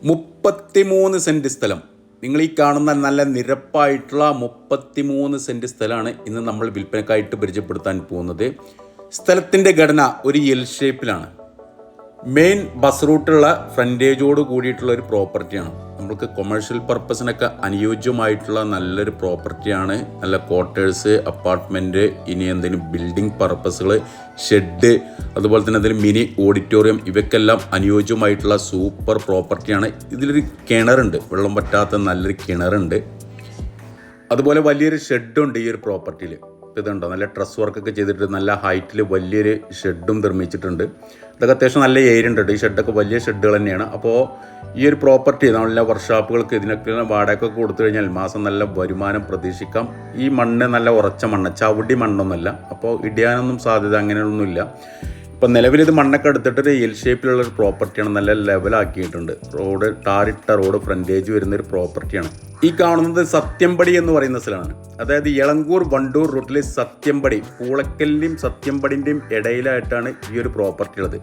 33 cent സ്ഥലം. നിങ്ങൾ ഈ കാണുന്ന നല്ല നിരപ്പായിട്ടുള്ള 33 സെൻറ്റ് സ്ഥലമാണ് ഇന്ന് നമ്മൾ വിൽപ്പനക്കായിട്ട് പരിചയപ്പെടുത്താൻ പോകുന്നത്. സ്ഥലത്തിൻ്റെ ഘടന ഒരു എൽ ഷേപ്പിലാണ്. മെയിൻ ബസ് റൂട്ടുള്ള ഫ്രണ്ടേജോട് കൂടിയിട്ടുള്ള ഒരു പ്രോപ്പർട്ടിയാണ്. നമുക്ക് കൊമേഴ്ഷ്യൽ പർപ്പസിനൊക്കെ അനുയോജ്യമായിട്ടുള്ള നല്ലൊരു പ്രോപ്പർട്ടിയാണ്. നല്ല ക്വാർട്ടേഴ്സ്, അപ്പാർട്ട്മെൻറ്റ്, ഇനി എന്തെങ്കിലും ബിൽഡിംഗ് പർപ്പസുകൾ, ഷെഡ്, അതുപോലെ തന്നെ എന്തെങ്കിലും മിനി ഓഡിറ്റോറിയം, ഇവയ്ക്കെല്ലാം അനുയോജ്യമായിട്ടുള്ള സൂപ്പർ പ്രോപ്പർട്ടിയാണ്. ഇതിലൊരു കിണറുണ്ട്, വെള്ളം പറ്റാത്ത നല്ലൊരു കിണറുണ്ട്. അതുപോലെ വലിയൊരു ഷെഡുണ്ട് ഈ ഒരു പ്രോപ്പർട്ടിയിൽ. ഇതുണ്ടോ, നല്ല ട്രസ് വർക്കൊക്കെ ചെയ്തിട്ട് നല്ല ഹൈറ്റിൽ വലിയൊരു ഷെഡും നിർമ്മിച്ചിട്ടുണ്ട്. ഇതൊക്കെ അത്യാവശ്യം നല്ല ഏരിയ ഉണ്ട്. ഈ ഷെഡൊക്കെ വലിയ ഷെഡുകൾ തന്നെയാണ്. അപ്പോൾ ഈ ഒരു പ്രോപ്പർട്ടി നല്ല വർക്ക്ഷോപ്പുകൾക്ക് ഇതിനൊക്കെ വാടകയൊക്കെ കൊടുത്തു കഴിഞ്ഞാൽ മാസം നല്ല വരുമാനം പ്രതീക്ഷിക്കാം. ഈ മണ്ണ് നല്ല ഉറച്ച മണ്ണ്, ചവിടി മണ്ണൊന്നുമല്ല. അപ്പോൾ ഇടിയാനൊന്നും സാധ്യത അങ്ങനെയൊന്നുമില്ല. ഇപ്പം നിലവിലിത് മണ്ണൊക്കെ എടുത്തിട്ട് എൽ ഷേപ്പിലുള്ളൊരു പ്രോപ്പർട്ടിയാണ്. നല്ല ലെവലാക്കിയിട്ടുണ്ട്. റോഡ്, ടാറിട്ട റോഡ് ഫ്രണ്ടേജ് വരുന്നൊരു പ്രോപ്പർട്ടിയാണ്. ഈ കാണുന്നത് സത്യംപടി എന്ന് പറയുന്ന സ്ഥലമാണ്. അതായത് എളങ്കൂർ വണ്ടൂർ റൂട്ടിൽ സത്യംപടി, പൂളക്കലിൻ്റെയും സത്യംപടിൻ്റെയും ഇടയിലായിട്ടാണ് ഈ ഒരു പ്രോപ്പർട്ടി ഉള്ളത്.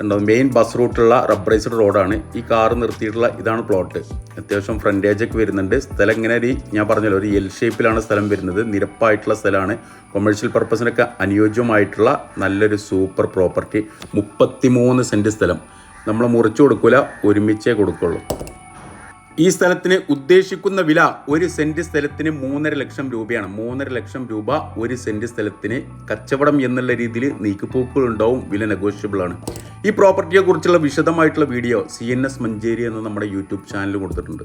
ഉണ്ടോ, മെയിൻ ബസ് റൂട്ടുള്ള റബ്ബറൈസ്ഡ് റോഡാണ്. ഈ കാറ് നിർത്തിയിട്ടുള്ള ഇതാണ് പ്ലോട്ട്. അത്യാവശ്യം ഫ്രണ്ടേജൊക്കെ വരുന്നുണ്ട്. സ്ഥലം ഇങ്ങനെ ഞാൻ പറഞ്ഞല്ലോ, ഒരു എൽ ഷേപ്പിലാണ് സ്ഥലം വരുന്നത്. നിരപ്പായിട്ടുള്ള സ്ഥലമാണ്. കൊമേഴ്ഷ്യൽ പർപ്പസിനൊക്കെ അനുയോജ്യമായിട്ടുള്ള നല്ലൊരു സൂപ്പർ പ്രോപ്പർട്ടി. 33 സെൻറ്റ് സ്ഥലം. നമ്മൾ മുറിച്ചു കൊടുക്കില്ല, ഒരുമിച്ചേ കൊടുക്കുള്ളൂ. ഈ സ്ഥലത്തിന് ഉദ്ദേശിക്കുന്ന വില ഒരു സെൻറ്റ് സ്ഥലത്തിന് 3.5 ലക്ഷം രൂപയാണ്. 3.5 ലക്ഷം രൂപ ഒരു സെൻറ്റ് സ്ഥലത്തിന്. കച്ചവടം എന്നുള്ള രീതിയിൽ നീക്കുപോക്കുകളുണ്ടാവും, വില നെഗോഷ്യബിൾ ആണ്. ഈ പ്രോപ്പർട്ടിയെ കുറിച്ചുള്ള വിശദമായിട്ടുള്ള വീഡിയോ CNS മഞ്ചേരി എന്ന നമ്മുടെ യൂട്യൂബ് ചാനൽ കൊടുത്തിട്ടുണ്ട്.